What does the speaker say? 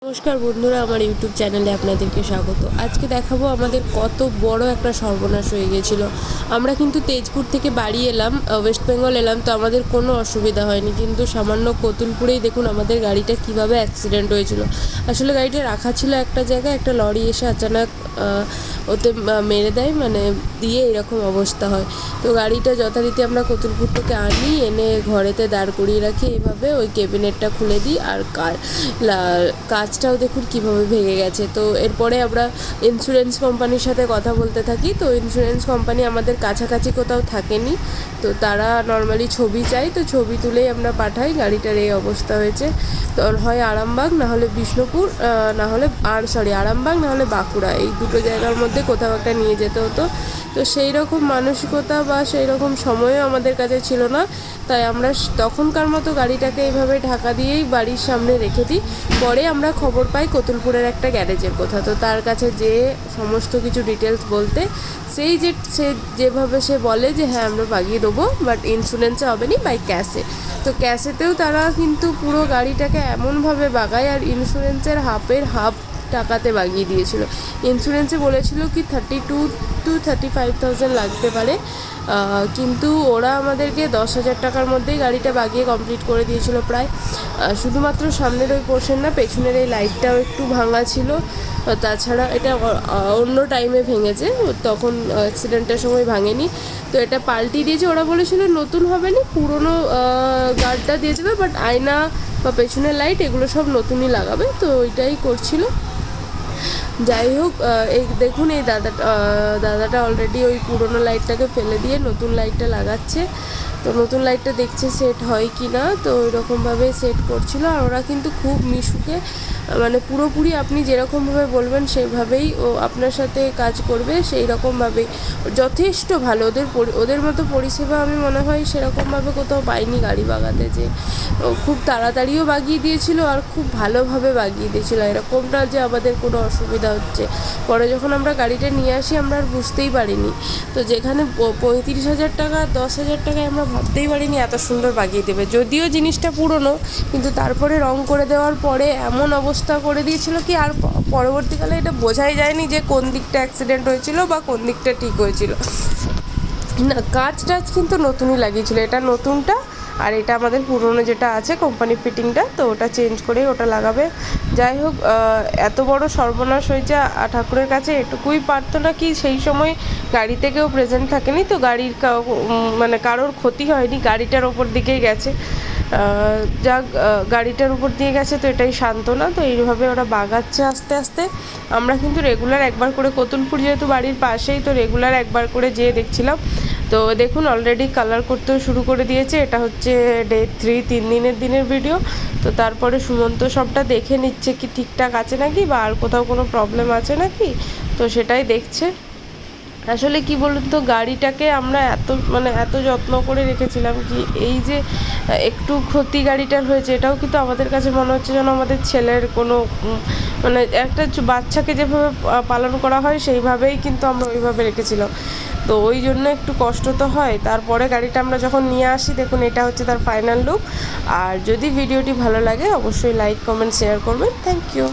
নমস্কার বন্ধুরা, আমার ইউটিউব চ্যানেলে আপনাদেরকে স্বাগত। আজকে দেখাবো আমাদের কত বড় একটা সর্বনাশ হয়ে গিয়েছিল। আমরা কিন্তু তেজপুর থেকে বাড়ি এলাম, ওয়েস্ট বেঙ্গল এলাম, তো আমাদের কোনো অসুবিধা হয়নি। কিন্তু সামান্য কতুলপুরেই দেখুন আমাদের গাড়িটা কিভাবে অ্যাক্সিডেন্ট হয়েছিল। আসলে গাড়িটা রাখা ছিল একটা জায়গায়, একটা লরি এসে আচানক ওতে মেরে দেয়, মানে দিয়ে এরকম অবস্থা হয়। তো গাড়িটা যথারীতি আমরা কতুলপুর থেকে আনি, এনে ঘরেতে দাঁড় করিয়ে রাখি এইভাবে, ওই ক্যাবিনেটটা খুলে দিই। আর কাজটাও দেখুন কীভাবে ভেঙে গেছে। তো এরপরে আমরা ইন্স্যুরেন্স কোম্পানির সাথে কথা বলতে থাকি। তো ইন্স্যুরেন্স কোম্পানি আমাদের কাছাকাছি কোথাও থাকেনি, তো তারা নর্মালি ছবি চাই, তো ছবি তুলেই আমরা পাঠাই। গাড়িটার এই অবস্থা হয়েছে। তো হয় আরামবাগ, না হলে বিষ্ণুপুর, না হলে আরামবাগ না হলে বাঁকুড়া, এই দুটো জায়গার মধ্যে কোথাও একটা নিয়ে যেতে হতো। তো সেই রকম মানসিকতা বা সেই রকম সময়ও আমাদের কাছে ছিল না, তাই আমরা তখনকার মতো গাড়িটাকে এইভাবে ঢাকা দিয়েই বাড়ির সামনে রেখে দিই। পরে আমরা খবর পাই কতুলপুরের একটা গ্যারেজের কথা। তো তার কাছে যেয়ে সমস্ত কিছু ডিটেলস বলতে, সে যেভাবে সে বলে যে হ্যাঁ আমরা বাগিয়ে দেবো, বাট ইন্স্যুরেন্সে হবে না, বাই ক্যাশে। তো ক্যাশেতেও তারা কিন্তু পুরো গাড়িটাকে এমনভাবে বাগায়, আর ইন্স্যুরেন্সের হাফের হাফ টাকাতে বাগিয়ে দিয়েছিল। ইন্স্যুরেন্সে বলেছিল কি 32 to 35,000 লাগতে পারে, কিন্তু ওরা আমাদেরকে 10,000 টাকার মধ্যেই গাড়িটা বাগিয়ে কমপ্লিট করে দিয়েছিল প্রায়। শুধুমাত্র সামনের ওই পোর্শন না, পেছনের এই লাইটটাও একটু ভাঙা ছিল। তাছাড়া এটা অন্য টাইমে ভেঙেছে, তখন অ্যাক্সিডেন্টের সময় ভাঙেনি। তো এটা পাল্টিয়ে দিয়েছে। ওরা বলেছিল নতুন হবে না, পুরনো গার্ডটা দিয়ে দেবে, বাট আয়না বা পেছনের লাইট এগুলো সব নতুনই লাগাবে। তো ওইটাই করছিল। যাই হোক, এই দেখুন এই দাদাটা অলরেডি ওই পুরনো লাইটটাকে ফেলে দিয়ে নতুন লাইটটা লাগাচ্ছে। তো নতুন লাইটটা দেখছে সেট হয় কি না, তো ওইরকমভাবে সেট করছিল। আর ওরা কিন্তু খুব মিশুকে, মানে পুরোপুরি আপনি যেরকমভাবে বলবেন সেভাবেই ও আপনার সাথে কাজ করবে, সেই রকমভাবেই। যথেষ্ট ভালো, ওদের মতো পরিষেবা আমি মনে হয় সেরকমভাবে কোথাও পাইনি গাড়ি বাগাতে। যে খুব তাড়াতাড়িও বাগিয়ে দিয়েছিল আর খুব ভালোভাবে বাগিয়ে দিয়েছিল, এরকম না যে আমাদের কোনো অসুবিধা হচ্ছে। পরে যখন আমরা গাড়িটা নিয়ে আসি আমরা আর বুঝতেই পারিনি। তো যেখানে 35,000 টাকা 10,000 টাকায় আমরা ভাবতেই পারিনি এত সুন্দর বাগিয়ে দেবে। যদিও জিনিসটা পুরনো, কিন্তু তারপরে রং করে দেওয়ার পরে এমন অবস্থা করে দিয়েছিল কি আর পরবর্তীকালে এটা বোঝাই যায়নি যে কোন দিকটা অ্যাক্সিডেন্ট হয়েছিল বা কোন দিকটা ঠিক হয়েছিল। না, কাজ টাজ কিন্তু নতুনই লাগিয়েছিল। এটা নতুনটা, আর এটা আমাদের পুরনো যেটা আছে কোম্পানি ফিটিংটা, তো ওটা চেঞ্জ করে ওটা লাগাবে। যাই হোক, এত বড় সর্বনাশ হয়েছে। ঠাকুরের কাছে এটুকুই প্রার্থনা কি সেই সময় গাড়িতে কেউ প্রেজেন্ট থাকেনি, তো গাড়ির মানে কারোর ক্ষতি হয়নি, গাড়িটার ওপর দিকেই গেছে। যাক, গাড়িটার উপর দিয়ে গেছে, তো এটাই সান্ত্বনা। তো এইভাবে ওরা বাগাচ্ছে আস্তে আস্তে। আমরা কিন্তু রেগুলার একবার করে, কতুলপুর যেহেতু বাড়ির পাশেই, তো রেগুলার একবার করে যেয়ে দেখছিলাম। তো দেখুন অলরেডি কালার করতেও শুরু করে দিয়েছে। এটা হচ্ছে ডে 3, 3 দিনের ভিডিও। তো তারপরে সুমন্ত সবটা দেখে নিচ্ছে কি ঠিকঠাক আছে নাকি, বা আর কোথাও কোনো প্রবলেম আছে নাকি, তো সেটাই দেখছে। আসলে কি বলুন তো, গাড়িটাকে আমরা এত যত্ন করে রেখেছিলাম কি এই যে একটু ক্ষতি গাড়িটার হয়েছে, এটাও কিন্তু আমাদের কাছে মনে হচ্ছে যেন আমাদের ছেলের কোনো মানে একটা বাচ্চাকে যেভাবে পালন করা হয় সেইভাবেই কিন্তু আমরা ওইভাবে রেখেছিলাম। তো ওই জন্য একটু কষ্ট তো হয়। তারপরে গাড়িটা আমরা যখন নিয়ে আসি, দেখুন এটা হচ্ছে তার ফাইনাল লুক। আর যদি ভিডিওটি ভালো লাগে অবশ্যই লাইক, কমেন্ট, শেয়ার করবেন। Thank you.